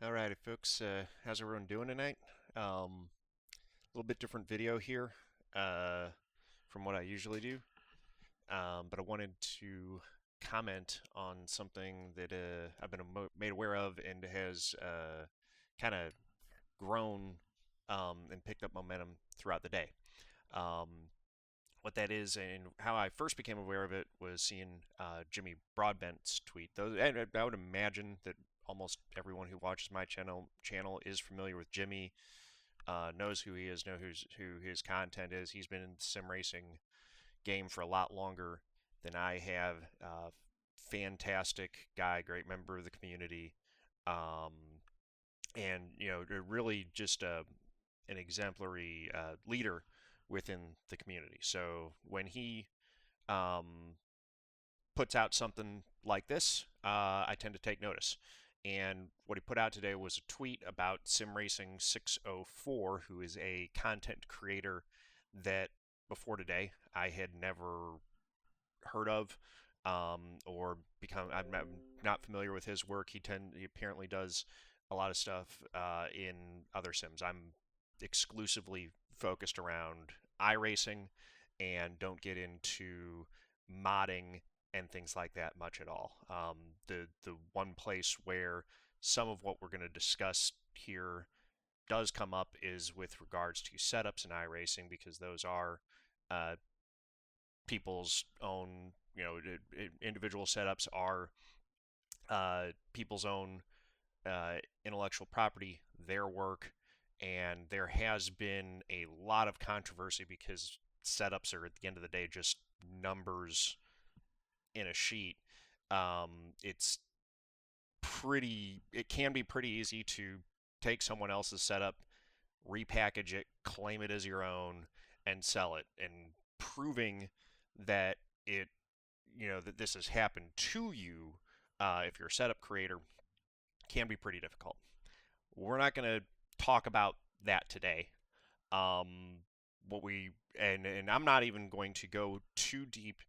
Alrighty, folks. How's everyone doing tonight? A little bit different video here uh, from what I usually do, but I wanted to comment on something that I've been made aware of and has kind of grown and picked up momentum throughout the day. Um, what that is and how I first became aware of it was seeing Jimmy Broadbent's tweet. And I would imagine that almost everyone who watches my channel is familiar with Jimmy, knows who he is, knows who his content is. He's been in the sim racing game for a lot longer than I have. Fantastic guy, great member of the community, um, and really just an exemplary leader within the community. So when he um, puts out something like this, I tend to take notice. And what he put out today was a tweet about SimRacing604, who is a content creator that before today I had never heard of, or become. I'm not familiar with his work. He apparently does a lot of stuff in other sims. I'm exclusively focused around iRacing and don't get into modding and things like that much at all. The one place where some of what we're going to discuss here does come up is with regards to setups in iRacing, because those are uh, people's own, individual setups are people's own intellectual property, their work, and there has been a lot of controversy because setups are, at the end of the day, just numbers in a sheet. It's it can be pretty easy to take someone else's setup, repackage it, claim it as your own, and sell it. And proving that that this has happened to you, if you're a setup creator, can be pretty difficult. We're not going to talk about that today. Um, what we and I'm not even going to go too deep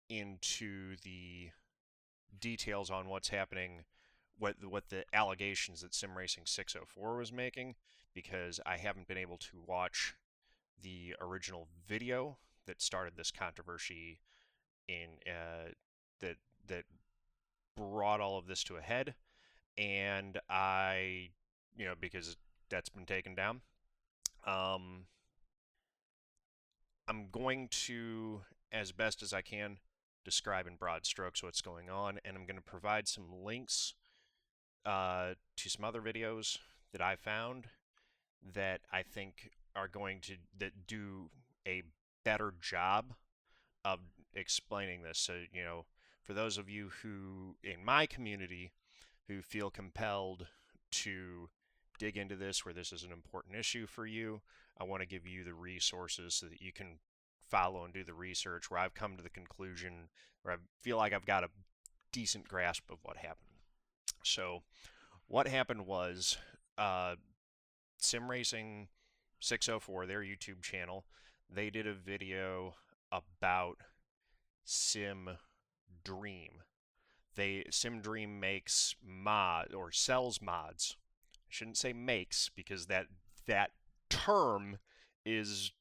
into the details on what's happening, what the allegations that SimRacing604 was making, because I haven't been able to watch the original video that started this controversy in that that brought all of this to a head, and because that's been taken down. Um, I'm going to, as best as I can, describe in broad strokes what's going on, and I'm going to provide some links to some other videos that I found that I think are going to that do a better job of explaining this. So, for those of you who in my community who feel compelled to dig into this, where this is an important issue for you, I want to give you the resources so that you can follow and do the research, where I've come to the conclusion, where I feel like I've got a decent grasp of what happened. So, what happened was Sim Racing 604, their YouTube channel, they did a video about Sim Dream. Sim Dream makes mod or sells mods. I shouldn't say makes, because that term is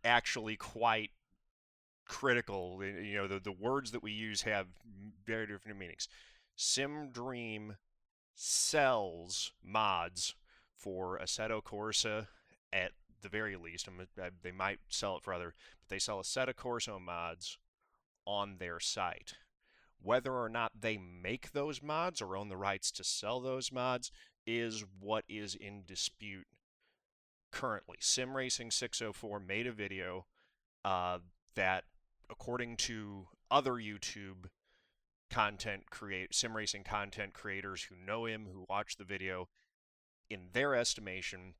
actually quite critical. The words that we use have very different meanings. Sim Dream sells mods for Assetto Corsa at the very least. They might sell it for other, but they sell Assetto Corsa mods on their site. Whether or not they make those mods or own the rights to sell those mods is what is in dispute currently. SimRacing604 made a video that, according to other YouTube sim racing content creators who know him, who watch the video, in their estimation,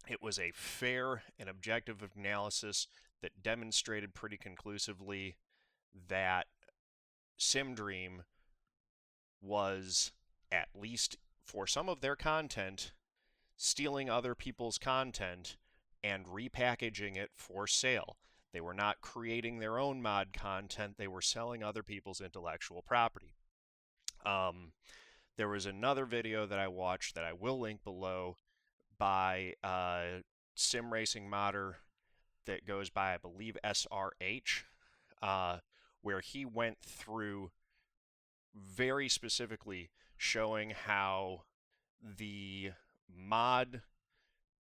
it was a fair and objective analysis that demonstrated pretty conclusively that Sim Dream was, at least for some of their content, stealing other people's content and repackaging it for sale. They were not creating their own mod content, they were selling other people's intellectual property. There was another video that I watched that I will link below by sim racing modder that goes by, I believe, SRH, uh, where he went through very specifically showing how the mod,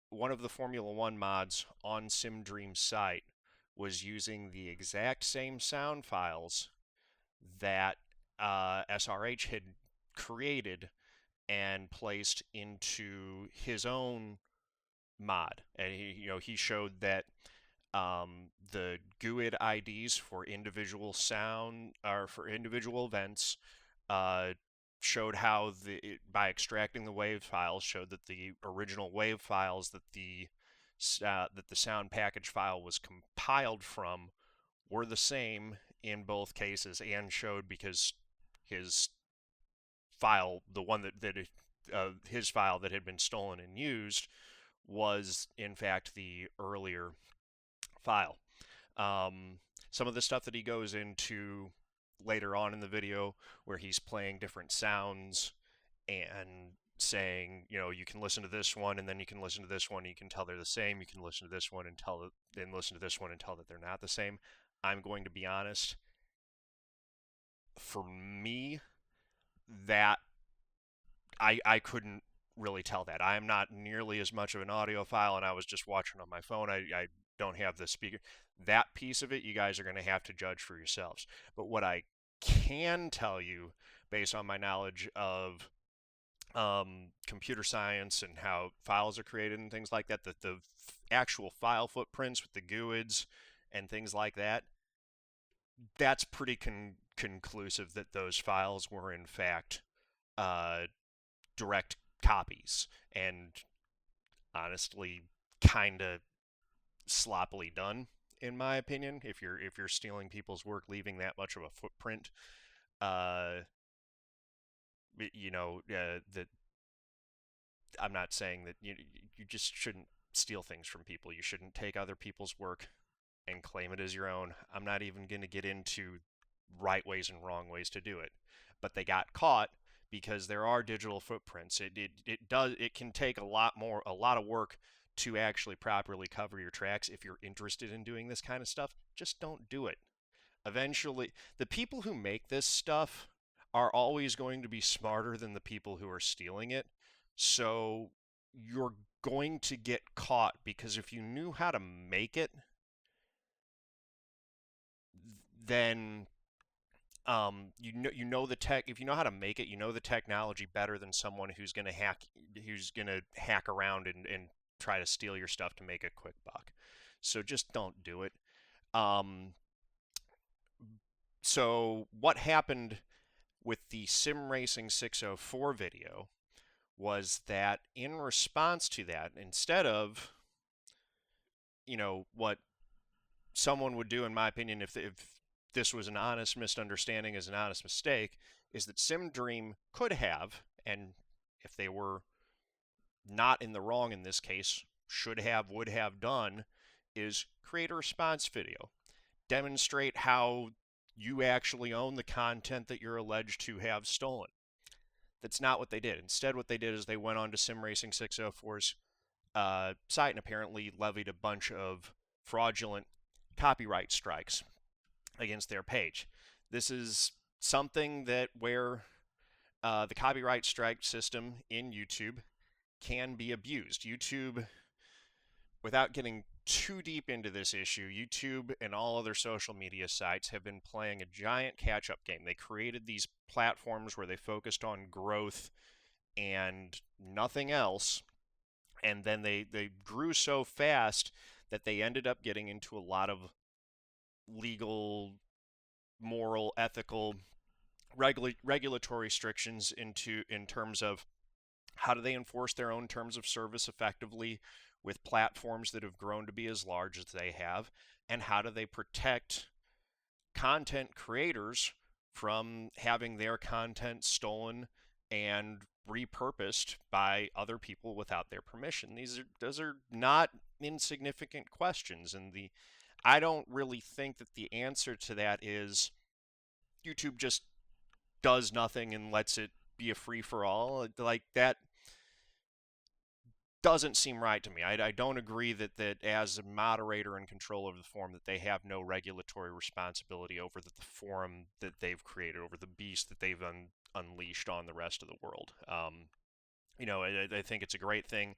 one of the Formula One mods on Sim Dream's site, was using the exact same sound files that SRH had created and placed into his own mod. And he showed that the GUID IDs for individual sound or for individual events uh, showed how by extracting the wave files showed that the original wave files that the sound package file was compiled from were the same in both cases, and showed because his file, the one his file that had been stolen and used, was in fact the earlier file. Um, some of the stuff that he goes into later on in the video, where he's playing different sounds and saying, you can listen to this one and then you can listen to this one, and you can tell they're the same. You can listen to this one and then listen to this one and tell that they're not the same. I'm going to be honest. For me, that I couldn't really tell that. I am not nearly as much of an audiophile, and I was just watching on my phone. I don't have the speaker. That piece of it, you guys are going to have to judge for yourselves. But what I can tell you, based on my knowledge of computer science and how files are created and things like that, that the actual file footprints with the GUIDs and things like that, that's pretty conclusive that those files were in fact uh, direct copies, and honestly kind of sloppily done, in my opinion. If you're stealing people's work, leaving that much of a footprint, uh, that I'm not saying that you just shouldn't steal things from people. You shouldn't take other people's work and claim it as your own. I'm not even going to get into right ways and wrong ways to do it, but they got caught because there are digital footprints. It can take a lot of work to actually properly cover your tracks. If you're interested in doing this kind of stuff, just don't do it. Eventually, the people who make this stuff are always going to be smarter than the people who are stealing it. So you're going to get caught, because if you knew how to make it, then you know the tech. If you know how to make it, you know the technology better than someone who's gonna hack around and try to steal your stuff to make a quick buck. So just don't do it. Um, so what happened with the SimRacing604 video was that, in response to that, instead of what someone would do, in my opinion, if this was an honest misunderstanding, as an honest mistake, is that Sim Dream could have, and if they were not in the wrong in this case, would have done, is create a response video. Demonstrate how you actually own the content that you're alleged to have stolen. That's not what they did. Instead, what they did is they went on to SimRacing604's site and apparently levied a bunch of fraudulent copyright strikes against their page. This is something that where the copyright strike system in YouTube can be abused. YouTube, without getting too deep into this issue, YouTube and all other social media sites have been playing a giant catch-up game. They created these platforms where they focused on growth and nothing else, and then they grew so fast that they ended up getting into a lot of legal, moral, ethical, regulatory restrictions in terms of how do they enforce their own terms of service effectively with platforms that have grown to be as large as they have, and how do they protect content creators from having their content stolen and repurposed by other people without their permission. Those are not insignificant questions, and I don't really think that the answer to that is YouTube just does nothing and lets it be a free for all. Like that doesn't seem right to me. I don't agree that as a moderator and controller of the forum that they have no regulatory responsibility over the forum that they've created, over the beast that they've unleashed on the rest of the world. I think it's a great thing.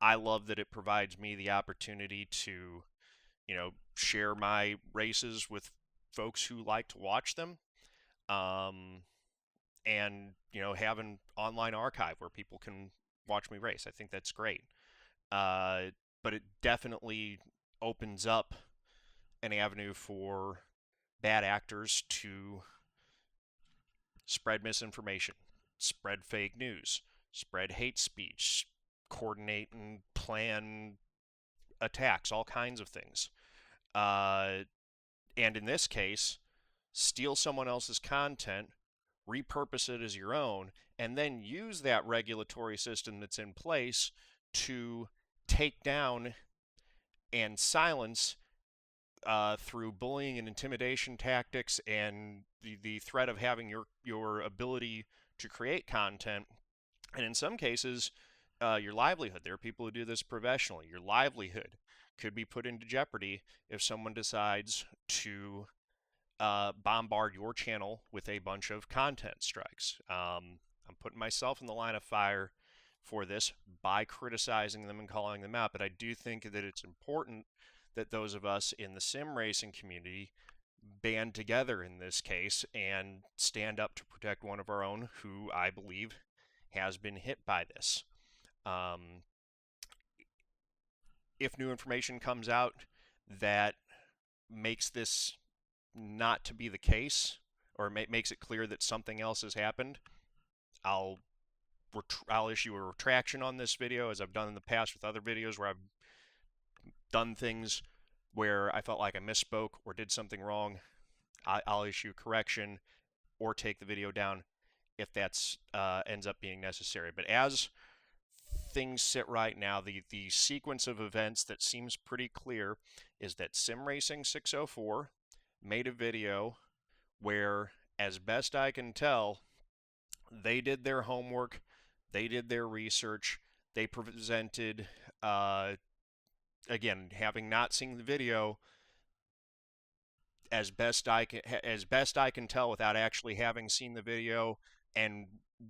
I love that it provides me the opportunity to, share my races with folks who like to watch them. Um, and, have an online archive where people can watch me race. I think that's great. Uh, but it definitely opens up an avenue for bad actors to spread misinformation, spread fake news, spread hate speech, coordinate and plan attacks, all kinds of things. Uh, and in this case, steal someone else's content, repurpose it as your own, and then use that regulatory system that's in place to take down and silence through bullying and intimidation tactics and the threat of having your ability to create content, and in some cases, your livelihood. There are people who do this professionally. Your livelihood could be put into jeopardy if someone decides to bombard your channel with a bunch of content strikes. I'm putting myself in the line of fire for this by criticizing them and calling them out, but I do think that it's important that those of us in the sim racing community band together in this case and stand up to protect one of our own who I believe has been hit by this. Um, if new information comes out that makes this not to be the case, or makes it clear that something else has happened, I'll I'll issue a retraction on this video, as I've done in the past with other videos where I've done things where I felt like I misspoke or did something wrong. I'll issue a correction or take the video down if that's ends up being necessary. But as things sit right now, the sequence of events that seems pretty clear is that SimRacing604 made a video where, as best I can tell, they did their homework, they did their research, they presented, again, having not seen the video, as best I can tell without actually having seen the video and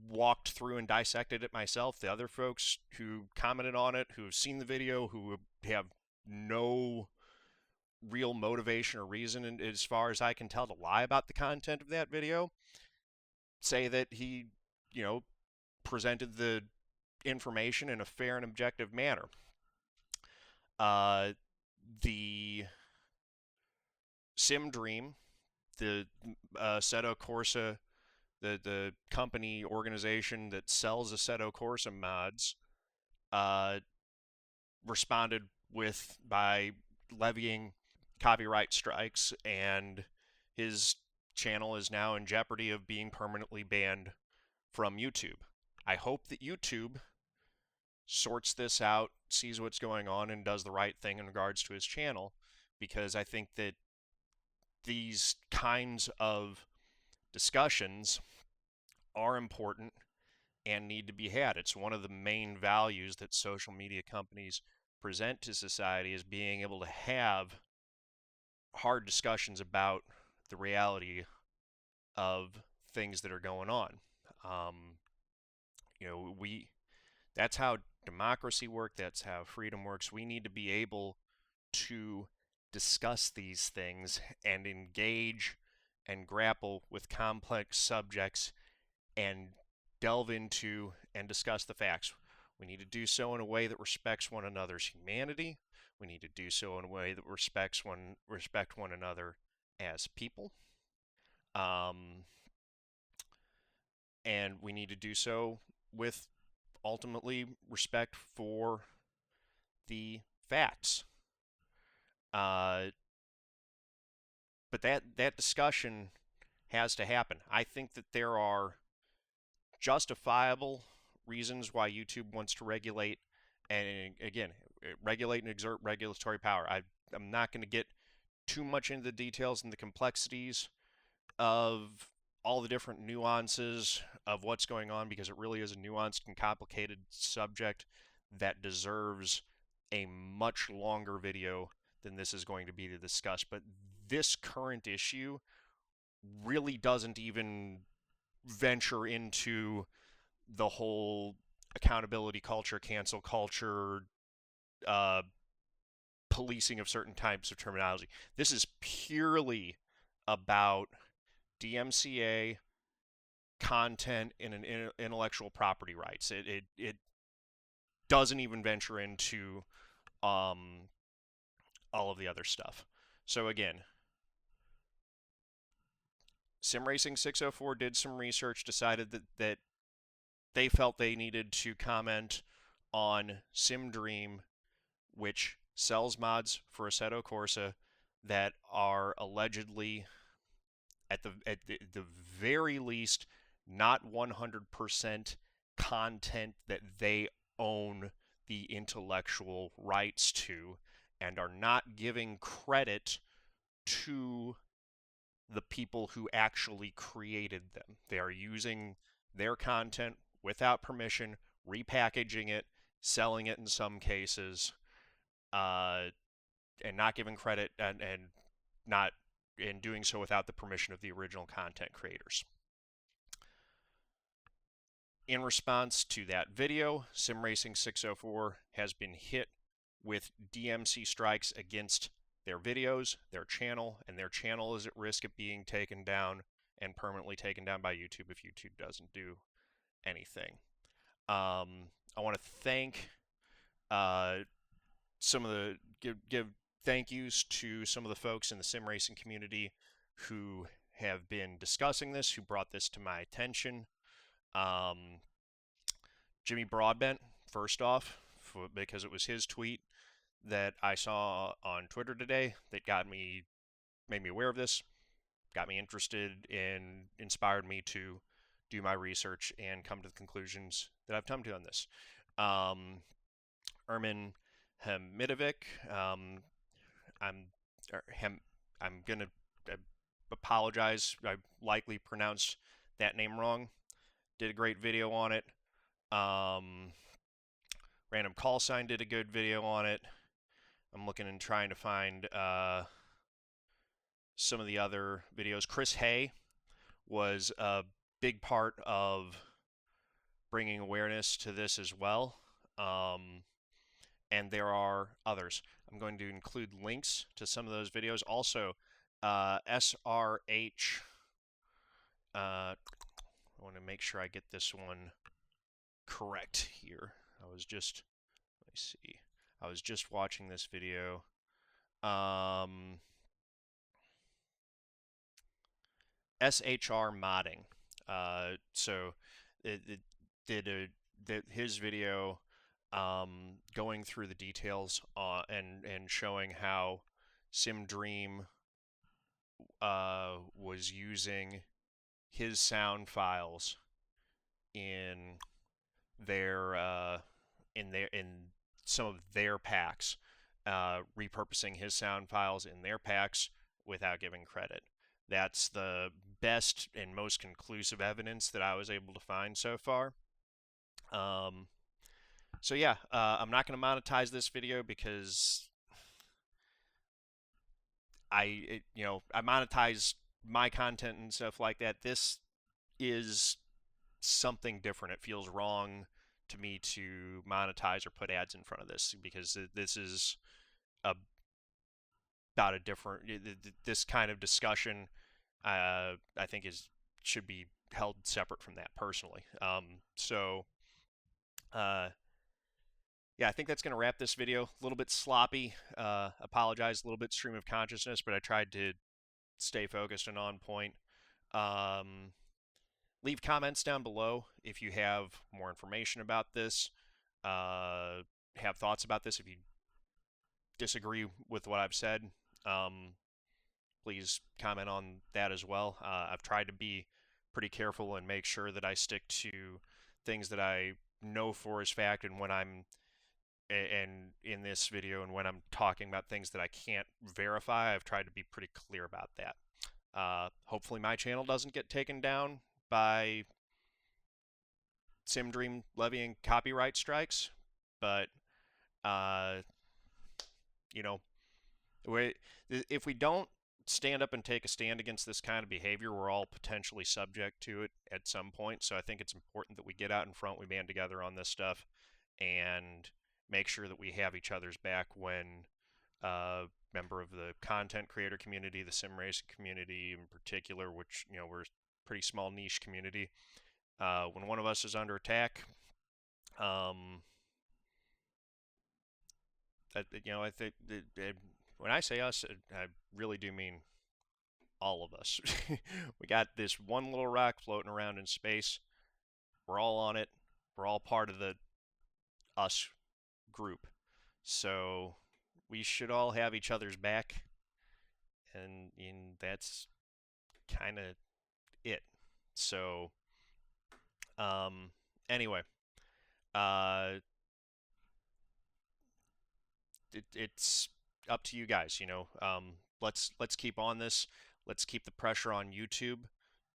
walked through and dissected it myself. The other folks who commented on it, who've seen the video, who have no real motivation or reason, as far as I can tell, to lie about the content of that video, say that he, presented the information in a fair and objective manner. The Sim Dream, the Assetto Corsa, the company organization that sells Assetto Corsa mods, responded by levying copyright strikes, and his channel is now in jeopardy of being permanently banned from YouTube. I hope that YouTube sorts this out, sees what's going on, and does the right thing in regards to his channel, because I think that these kinds of discussions are important and need to be had. It's one of the main values that social media companies present to society, is being able to have hard discussions about the reality of things that are going on. That's how democracy works. That's how freedom works. We need to be able to discuss these things and engage and grapple with complex subjects and delve into and discuss the facts. We need to do so in a way that respects one another's humanity. We need to do so in a way that respect one another as people. And we need to do so with ultimately respect for the facts. But that discussion has to happen. I think that there are justifiable reasons why YouTube wants to regulate and, again, regulate and exert regulatory power. I'm not going to get too much into the details and the complexities of all the different nuances of what's going on because it really is a nuanced and complicated subject that deserves a much longer video than this is going to be to discuss. But this current issue really doesn't even venture into the whole accountability culture, cancel culture, uh, policing of certain types of terminology. This is purely about DMCA content and intellectual property rights. It doesn't even venture into um, all of the other stuff. So again, SimRacing604 did some research, decided that they felt they needed to comment on Sim Dream, which sells mods for Assetto Corsa that are allegedly, at the very least, not 100% content that they own the intellectual rights to, and are not giving credit to the people who actually created them. They are using their content without permission, repackaging it, selling it in some cases, uh, and not giving credit, and not in doing so without the permission of the original content creators. In response to that video, SimRacing604 has been hit with DMC strikes against their videos, their channel, and their channel is at risk of being taken down and permanently taken down by YouTube if YouTube doesn't do anything. I want to thank some of the give thank yous to some of the folks in the sim racing community who have been discussing this, who brought this to my attention. Jimmy Broadbent, first off, because it was his tweet that I saw on Twitter today that made me aware of this, got me interested, and inspired me to do my research and come to the conclusions that I've come to on this. Ermin Hamidovic, I'm gonna apologize. I likely pronounced that name wrong. Did a great video on it. Random Call Sign did a good video on it. I'm looking and trying to find some of the other videos. Chris Hay was a big part of bringing awareness to this as well. And there are others. I'm going to include links to some of those videos. Also, SRH, I want to make sure I get this one correct here. Let me see. I was just watching this video. SHR modding. So it did his video going through the details and showing how Sim Dream was using his sound files in some of their packs, repurposing his sound files in their packs without giving credit. That's the best and most conclusive evidence that I was able to find so far. So yeah, I'm not going to monetize this video because I monetize my content and stuff like that. This is something different. It feels wrong to me to monetize or put ads in front of this because this is about a different. This kind of discussion, I think should be held separate from that personally. Yeah, I think that's going to wrap this video. A little bit sloppy. Apologize, a little bit stream of consciousness, but I tried to stay focused and on point. Leave comments down below if you have more information about this, have thoughts about this. If you disagree with what I've said, please comment on that as well. I've tried to be pretty careful and make sure that I stick to things that I know for as fact, and in this video and when I'm talking about things that I can't verify, I've tried to be pretty clear about that. Hopefully my channel doesn't get taken down by Sim Dream levying copyright strikes, but uh, you know, we, if we don't stand up and take a stand against this kind of behavior, we're all potentially subject to it at some point. So I think it's important that we get out in front, we band together on this stuff, and make sure that we have each other's back when member of the content creator community, the sim racing community in particular, which we're a pretty small niche community. When one of us is under attack, um, I think when I say us, I really do mean all of us. We got this one little rock floating around in space. We're all on it. We're all part of the us group. So we should all have each other's back, and that's kind of it. So um, anyway, uh, it's up to you guys. Let's keep on this. Let's keep the pressure on YouTube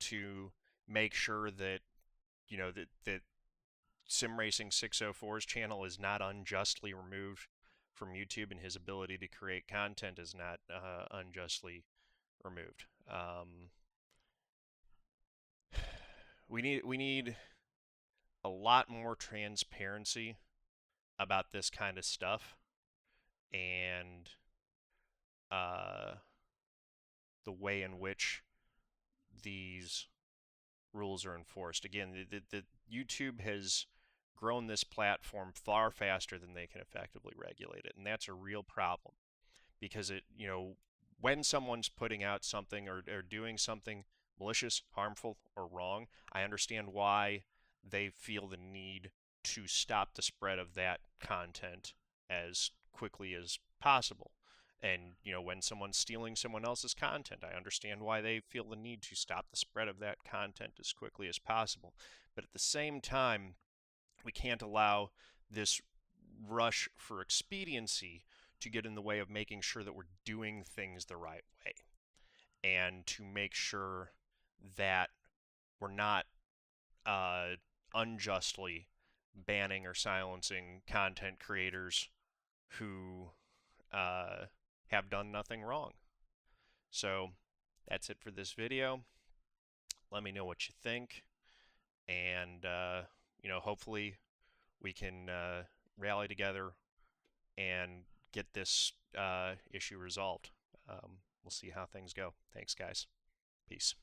to make sure that that SimRacing604's channel is not unjustly removed from YouTube, and his ability to create content is not unjustly removed. We need a lot more transparency about this kind of stuff, and uh, the way in which these rules are enforced. Again, the YouTube has grown this platform far faster than they can effectively regulate it, and that's a real problem because when someone's putting out something or doing something malicious, harmful, or wrong, I understand why they feel the need to stop the spread of that content as quickly as possible. And when someone's stealing someone else's content, I understand why they feel the need to stop the spread of that content as quickly as possible. But at the same time, we can't allow this rush for expediency to get in the way of making sure that we're doing things the right way, and to make sure that we're not unjustly banning or silencing content creators who have done nothing wrong. So that's it for this video. Let me know what you think, and hopefully we can rally together and get this issue resolved. We'll see how things go. Thanks, guys. Peace.